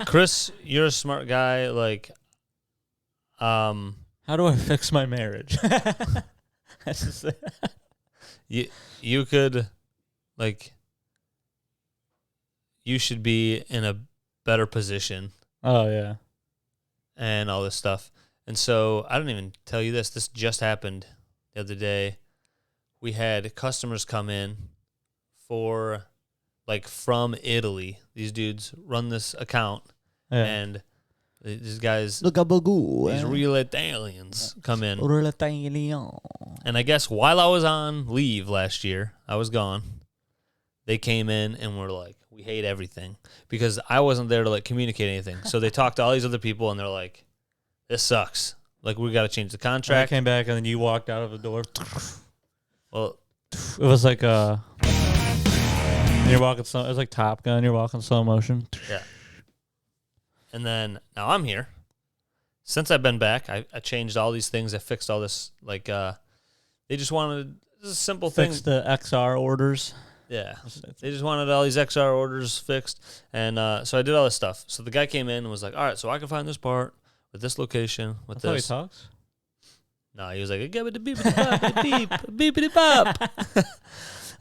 Chris, you're a smart guy. Like, How do I fix my marriage? That's just it. you could, like, you should be in a better position Oh yeah. and all this stuff. And so I didn't even tell you this. This just happened the other day. We had customers come in from Italy. These dudes run this account, Yeah. and these guys, Look up these real Italians come in. And I guess while I was on leave last year, I was gone. they came in and were like, we hate everything, because I wasn't there to like communicate anything. So they talked to all these other people and they're like, this sucks. Like, we got to change the And I contract. came back and then you walked out of the door. Well, It was like you're walking slow. It was like Top Gun. You're walking slow motion. yeah. And then now I'm here. Since I've been back, I changed all these things. I fixed all this. Like, they just wanted this is a simple thing. Fix the XR orders. Yeah. They just wanted all these XR orders fixed. And so I did all this stuff. So the guy came in and was like, all right, so I can find this part with this location, with That's this. how he talks? No, he was like, give it the beepity beep, beepity pop.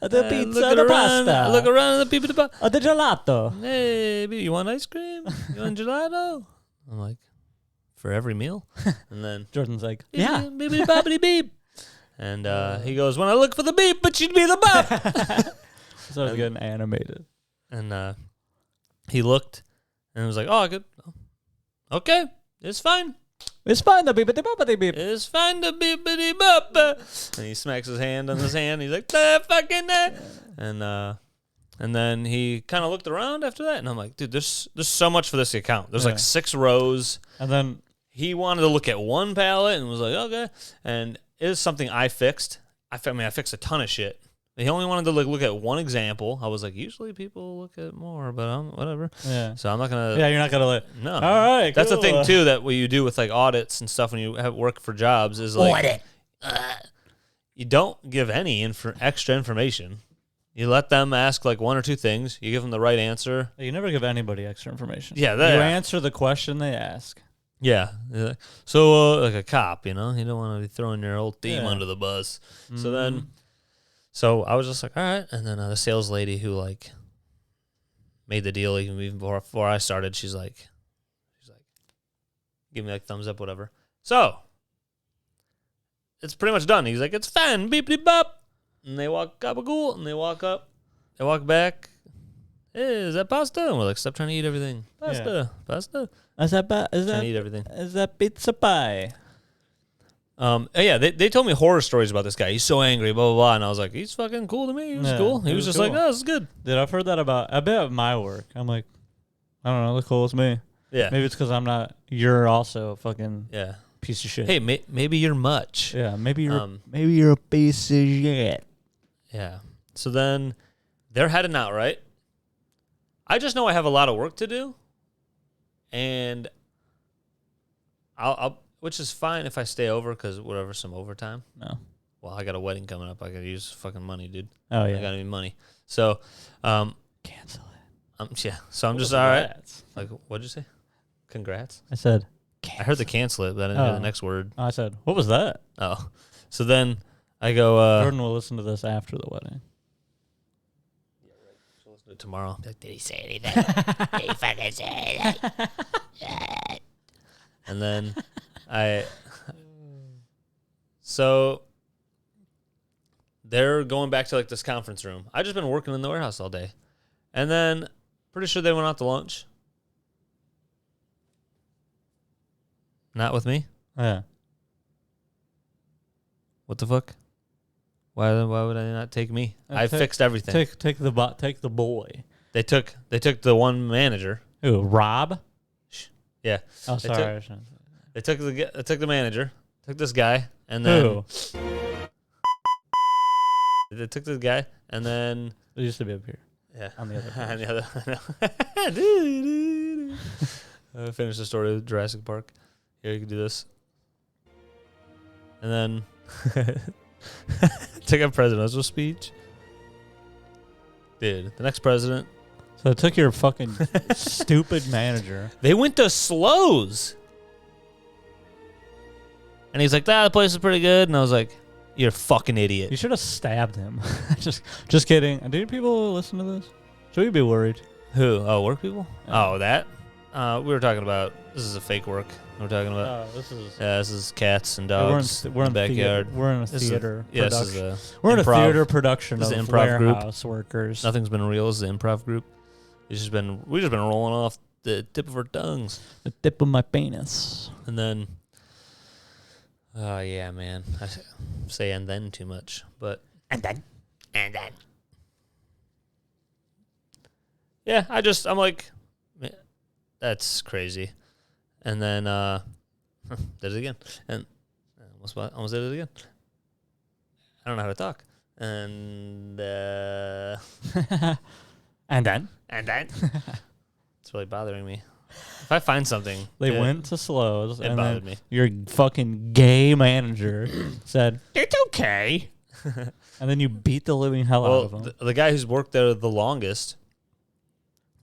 The pizza, look the around, pasta. look around the beepity pop. The gelato. Hey, you want ice cream? You want gelato? I'm like, for every meal? And then, Jordan's like, yeah. beepity boppity beep. And he goes, when I look for the beep, but you'd be the bop. So I was getting animated. And he looked and was like, oh, good. Okay, it's fine. It's fine, the beepity boppity beep. It's fine to beepity bop. And he smacks his hand on his hand. He's like, fucking and then he kind of looked around after that, and I'm like, dude, there's so much for this account. There's like 6 rows. And then He wanted to look at one palette and was like, okay. And it is something I fixed. I fixed a ton of shit. He only wanted to look at one example. I was like, usually people look at more, but whatever. yeah. So I'm not gonna. Yeah, you're not gonna let. No. All right. That's cool. the thing too, that what you do with like audits and stuff when you have work for jobs is like Audit. you don't give any extra information. You let them ask like 1 or 2 things. You give them the right answer. You never give anybody extra information. Yeah, you that- answer the question they ask. Yeah. So like a cop, you don't want to be throwing your old team Yeah. under the bus. So Mhm. then, I was just like, all right. And then the sales lady who like made the deal even before I started, she's like, give me like thumbs up, whatever. So it's pretty much done. He's like, it's fine, beep beep bop. And they walk gabagool, and they walk up, they walk back. Hey, is that pasta? And we're like, stop trying to eat everything. Pasta. Is that Trying to eat everything. is that pizza pie? Yeah, they told me horror stories about this guy. He's so angry, blah, blah, blah. And I was like, he's fucking cool to me. He was Yeah, cool. He he was was just like, cool. oh, this is good. Dude, I've heard that about a bit of my work. I'm like, I don't know, look cool as me. Yeah. Maybe it's because I'm not. You're also a fucking Yeah. piece of shit. Hey, maybe you're much. Yeah, maybe you're a piece of shit. Yeah. So then they're heading out, right? I just know I have a lot of work to do. And I'll which is fine if I stay over because whatever, some overtime. No. Well, I got a wedding coming up. I got to use fucking money, dude. Oh I yeah. got to need money. So, Cancel it. yeah. So I'm just all right. Like, what'd you say? Congrats. I said. I heard the cancel it, but I didn't hear the Oh. next word. I said, what was that? Oh. So then I go, Jordan will listen to this after the wedding. she'll listen to it tomorrow. Did he say anything? Did he fucking say anything? And then so they're going back to like this conference room. I just been working in the warehouse all day. And then pretty sure they went out to lunch. Not with me? Yeah. What the fuck? Why would I not take me? I fixed everything. Take the boy. They took the one manager. Who? Rob? Yeah. Oh, They sorry. They took the manager, took this guy, and then Who? they took this guy, and then It used to be up here. yeah, On the other on page. the other. Finish the story of Jurassic Park. Here, you can do this, and then take a presidential speech. Dude, the next president. So it took your fucking stupid manager. They went to Slows. And he's like, the place is pretty good. And I was like, you're a fucking idiot. You should have stabbed him. just kidding. Do people listen to this? Should we be worried? Who? Oh, work people? Yeah. Oh, that? We were talking about, this is a fake work. We're talking about, This is. this is cats and We're dogs in in the backyard. We're in a This is theater yeah, this production. is a We're in a improv. theater production This of is an improv group. warehouse workers. Nothing's been real. This is an improv group. We've just been rolling off the tip of our tongues. The tip of my penis. And then, oh yeah, man. I say, and then too much. But And then. yeah, I'm like, man, that's crazy. And then did it again, and almost did it again. I don't know how to talk. And And then it's really bothering me. If I find something, they went to Slows, It and bothered then me. your fucking gay manager said, "It's okay," and then you beat the living hell out of Well, him. the guy who's worked there the longest,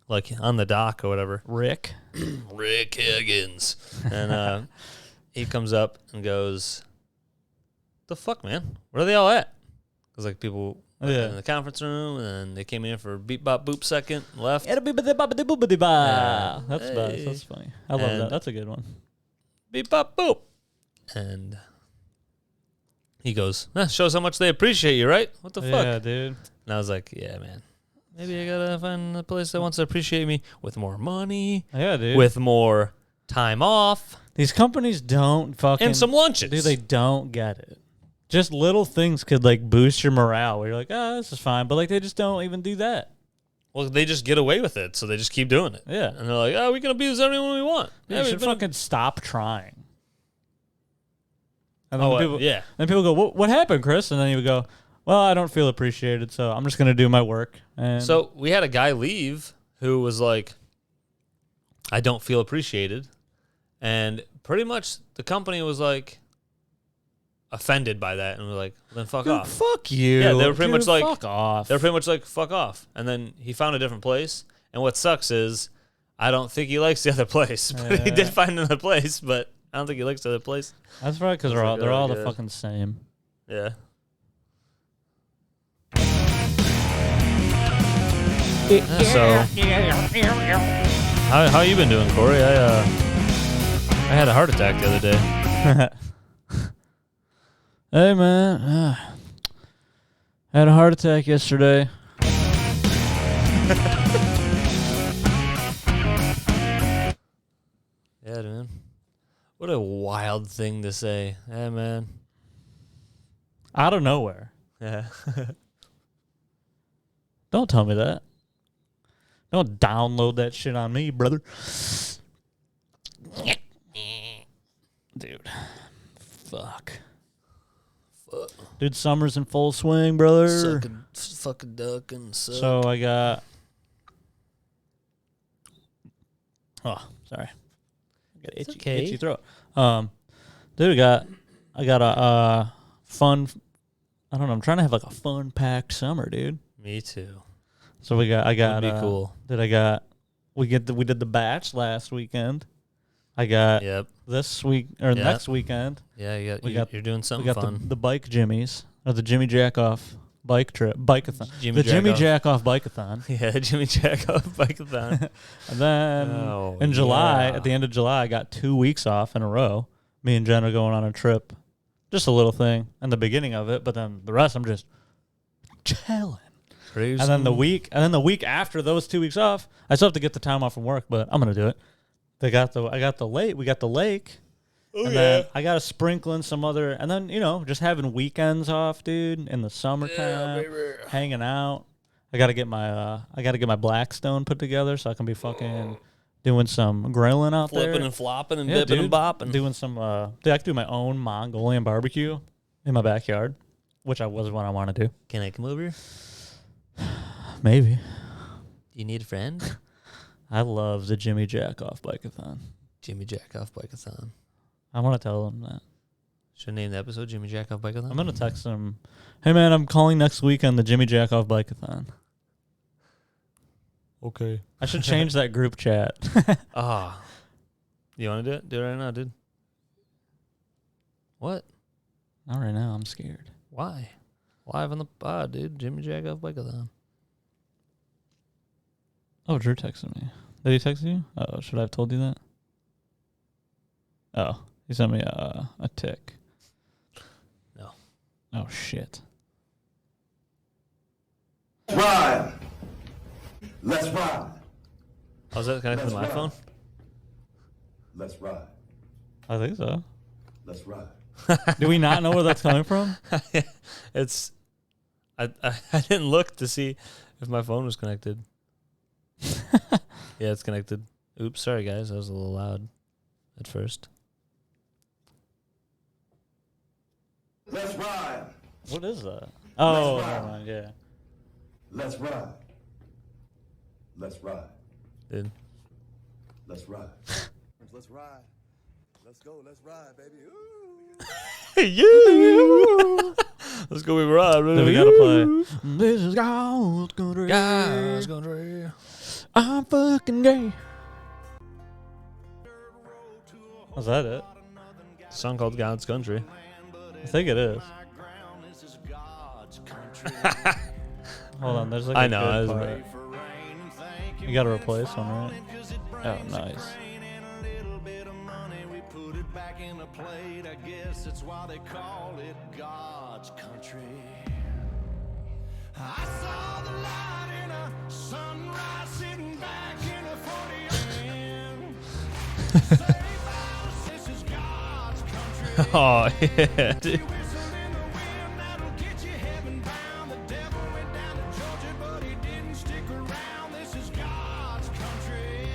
like on the dock or whatever, Rick. Rick Higgins, and he comes up and goes, "The fuck, man? Where are they all at?" Because like people went Yeah. in the conference room, and they came in for beep bop boop second, left. That's best. Hey. That's funny. I love And- that. That's a good one. Beep bop boop, and he goes, "Shows how much they appreciate you, right? What the fuck?" Yeah, dude. And I was like, "Yeah, man. Maybe I gotta find a place that wants to appreciate me with more money, Yeah, dude. with more time off, These companies don't fucking and some lunches." Dude, they don't get it. Just little things could like boost your morale. Where you're like, oh, this is fine, but like they just don't even do that. Well, they just get away with it, so they just keep doing it. Yeah, And they're like, "Oh, we can abuse anyone we want." you Yeah, should fucking stop trying. And then yeah. then people go, what happened, Chris? And then you would go, well, I don't feel appreciated, so I'm just gonna do my work. And So we had a guy leave who was like, "I don't feel appreciated," and pretty much the company was like offended by that, and we're like, "Then fuck dude, off." fuck you. Yeah, they were pretty Dude, much like- fuck off. They're pretty much like, "Fuck off." And then he found a different place. And what sucks is, I don't think he likes the other place, but he Yeah. did find another place. But I don't think he likes the other place. That's right, because That's they're a all good they're all the idea. fucking same. Yeah. So, how you been doing, Corey? I had a heart attack the other day. Hey man, I had a heart attack yesterday. Yeah, man. What a wild thing to say. Yeah, man. Out of nowhere. Yeah. Don't tell me that. Don't download that shit on me, brother. Dude. Fuck. Dude, summer's in full swing, brother. Fucking duck and suck. So I got. Oh, sorry. I got itchy, okay. itchy throat. Dude, I got a fun. I don't know. I'm trying to have like a fun packed summer, dude. Me too. So I got. Would be cool. We did the batch last weekend. I got Yep. this week or Yeah. next weekend. Yeah, We got- you're doing We something got fun. the bike jimmies or the Jimmy Jack off bike trip, bike-a-thon. Jimmy Jimmy Jack-off. Jack off bike-a-thon. Yeah, Jimmy Jack off bike-a-thon. And then Oh, in July, yeah. at the end of July, I got 2 weeks off in a row. Me and Jen are going on a trip. Just a little thing in the beginning of it, but then the rest I'm just chilling. Crazy. And then the week after those 2 weeks off, I still have to get the time off from work, but I'm gonna do it. We got the lake. Oh, And then I got to sprinkle in some other, and then, just having weekends off, dude, in the summertime, hanging out. I got to get my Blackstone put together so I can be fucking doing some grilling out Flipping there. and flopping and Yeah, dipping dude. and bopping. Doing some, dude, I can do my own Mongolian barbecue in my backyard, which was what I want to do. Can I come over? Do Maybe. you need a friend? I love the Jimmy Jack off bike-a-thon. Jimmy Jack off bike-a-thon. I want to tell him that. Should I name the episode Jimmy Jack off bike-a-thon? I'm going to text him, hey, man, I'm calling next week on the Jimmy Jack off bike-a-thon. Okay. I should change that group chat. Ah. You want to do it? Do it right now, dude. What? Not right now. I'm scared. Why? Live on the pod, dude. Jimmy Jack off bike-a-thon. Oh, Drew texted me. Did he text you? Oh, should I have told you that? Oh, he sent me a tick. No. Oh, shit. Ride. Let's ride. How's that connected to my phone? Let's ride. I think so. Let's ride. Do we not know where that's coming from? It's... I didn't look to see if my phone was connected. Yeah, it's connected. Oops, sorry guys, that was a little loud at first. Let's ride. What is that? Oh, ride. never mind. Yeah. Let's ride. Let's ride. Dude. Let's ride. Let's ride. Let's go. Let's ride, baby. Ooh. Yeah. Let's go, we ride. Then we gotta play. This is God's country. Guys, country. I'm fucking gay. Was that it? A song called God's Country. I think it is. Hold on, there's like I a know, good isn't part. it? You gotta replace one, right? Oh, nice. I guess that's why they call it God's country. I saw the light in a sunrise sitting back in a 40 This is God's country. Oh, yeah, dude. Whistle in the wind that'll get you heaven bound. The devil went down to Georgia, but he didn't stick around. This is God's country.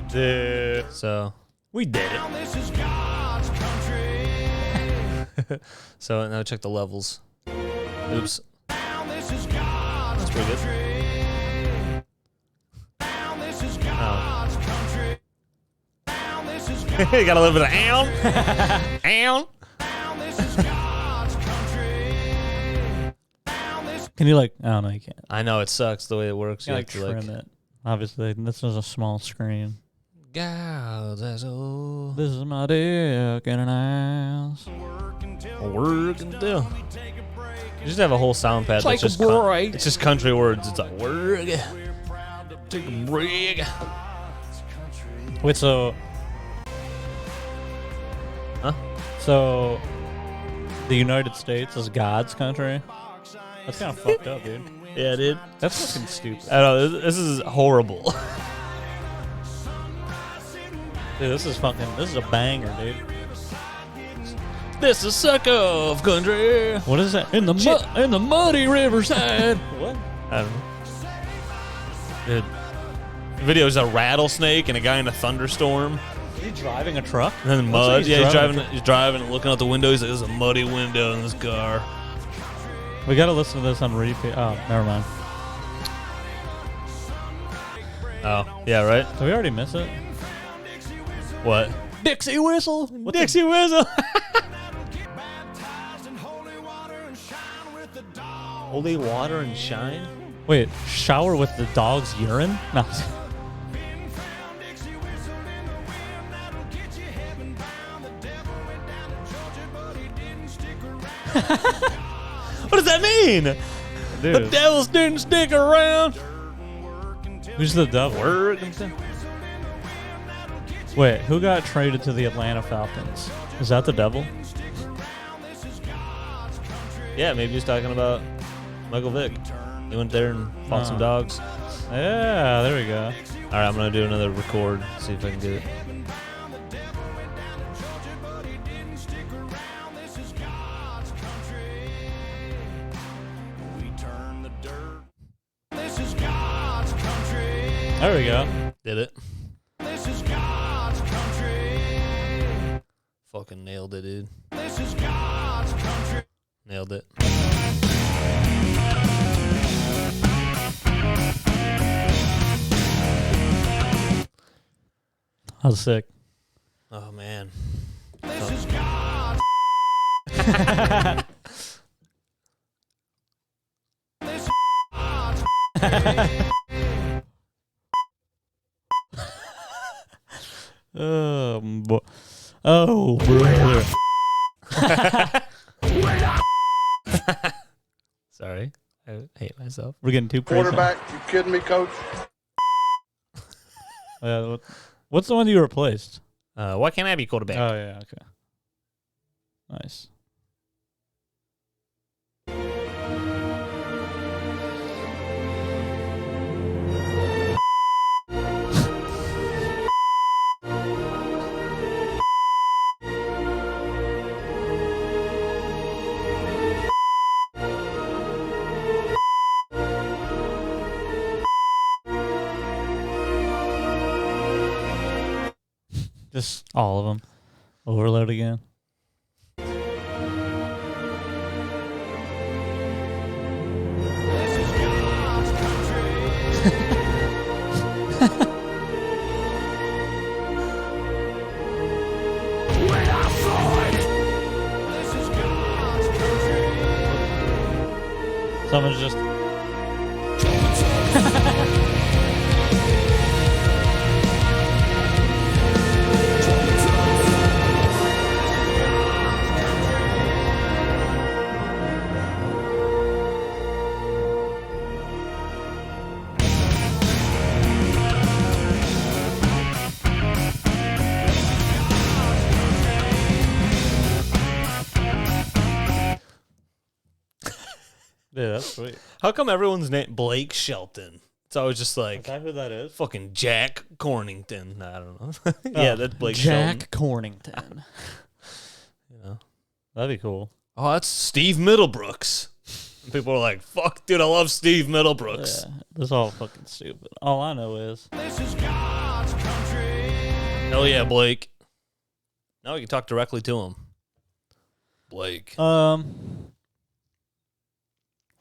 Dude. So, we did it. This is God's country. So, now check the levels. Oops. This is God's That's pretty good. This is God's country. This is You got a little bit of ow. Ow. This is God's country. Can you like? I don't know. You can't. I know, it sucks the way it works. You You like have to, trim it. Obviously, this is a small screen. God's asshole. This is my dick in an ass. Work until. You just have a whole sound pad. Take that's a just break. it's just country words. It's like work. Take a break. Wait, so Huh? So the United States is God's country? That's kind of fucked up, dude. Yeah, dude. That's fucking stupid. I don't know. This is horrible. Dude, this is a banger, dude. This is suck of country. What is that? In the muddy riverside. What? I don't know. Dude. The video is a rattlesnake and a guy in a thunderstorm. Is he driving a truck? And then Looks like mud. he's Yeah, driving he's driving and looking out the window. He's like, there's a muddy window in this car. We gotta listen to this on repeat. Oh, never mind. Oh, yeah, right? Did we already miss it? What? Dixie whistle. Dixie Whistle. Holy water and shine? Wait, shower with the dog's urine? No. What does that mean? The Dude, devils didn't stick around. who's the devil? Work until. Wait, who got traded to the Atlanta Falcons? Is that the devil? Yeah, maybe he's talking about Michael Vick. He went there and fought some dogs. Yeah, there we go. All right, I'm going to do another record, see if I can get it. There we go. Did it. This is God's country. Fucking nailed it, dude. This is God's country. Nailed it. I was sick. Oh, man. This is God's. This is God's. Oh, brother. Sorry. I hate myself. We're getting too crazy. Quarterback, you kidding me, coach? What's the one you replaced? Why can't I be quarterback? Oh, yeah, okay. Nice. Just all of them. Overload again. This is God's country. When I fight, this is God's country. Someone's just. Yeah, that's sweet. How come everyone's name Blake Shelton? It's always just like that who that is? fucking Jack Cornington. Nah, I don't know. Yeah, that's Blake Jack Shelton. Cornington. You know. That'd be cool. Oh, that's Steve Middlebrooks. And people are like, "Fuck, dude, I love Steve Middlebrooks." Yeah, this is all fucking stupid. All I know is This is God's country. Hell yeah, Blake. Now we can talk directly to him. Blake.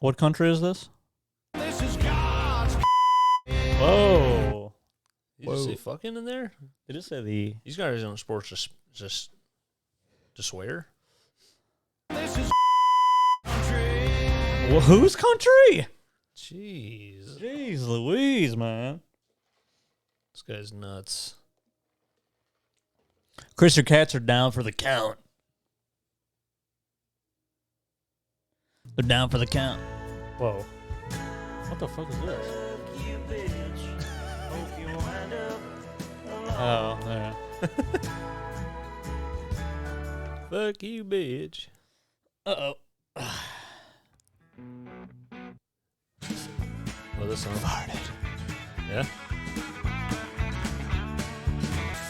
what country is this? This is God's Whoa. Did you say fucking in there? Did it say the? These guys aren't supposed to swear. This is country. Well, whose country? Jeez. Jeez Louise, man. This guy's nuts. Chris, your cats are down for the count. They're down for the count. Whoa. What the fuck is this? Oh, yeah. Fuck you, bitch. Uh-oh. Well, this song. Farted. Yeah?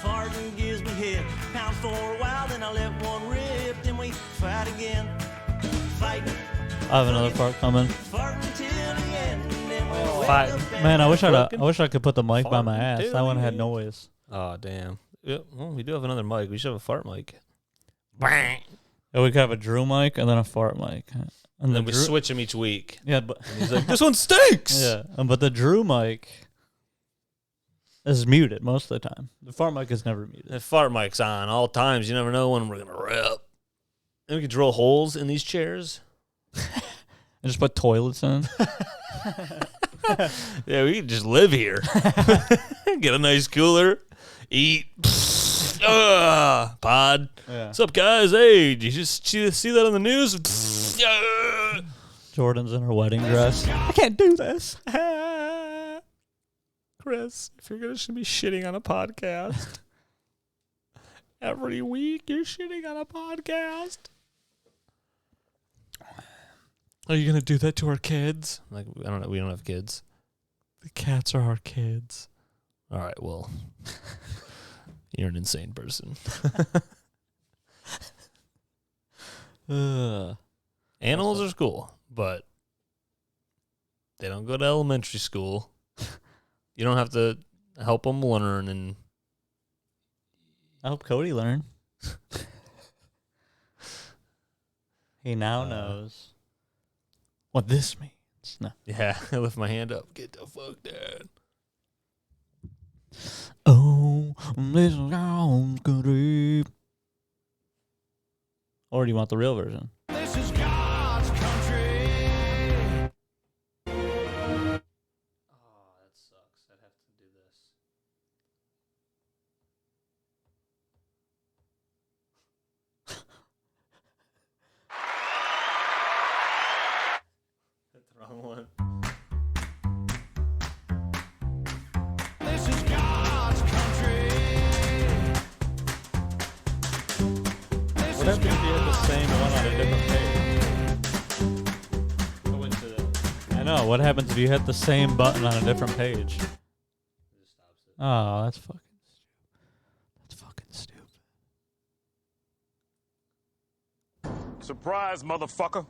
Farting gives me hip. Pound for a while, then I let one rip. Then we fight again. Fighting. I have another part coming. Farting till the end. Then we wake Fighting. up and Man, I wish Fucking I could put the mic by my ass. farting That one had dude. noise. Oh, damn. Yeah, well, we do have another mic. We should have a fart mic. Yeah, we could have a Drew mic and then a fart mic. And And then we Drew, switch them each week. yeah, but And he's like, this one stinks! yeah, but the Drew mic is muted most of the time. The fart mic is never muted. The fart mic's on all times. You never know when we're going to rip. And we could drill holes in these chairs. And just put toilets in. Yeah, we could just live here. Get a nice cooler. Eat. Pod. Yeah. What's up, guys? Hey, did you just see that on the news? Jordan's in her wedding dress. I can't do this. Chris, if you're going to be shitting on a podcast every week, you're shitting on a podcast. Are you going to do that to our kids? Like, I don't know. We don't have kids. The cats are our kids. All right, well, you're an insane person. Animals are cool, but they don't go to elementary school. You don't have to help them learn, and I hope Cody learned. He now knows what this means. No. yeah, I lift my hand up. Get the fuck down. Oh, this sounds good. Or do you want the real version? This is God's country. Oh, that sucks. I'd have to do this. That's the wrong one. This is God's country. This What is happens if you had the same one on a different page? I went to the. I know. What happens if you hit the same button on a different page? It just stops it. Oh, that's fucking stupid. That's fucking stupid. Surprise, motherfucker.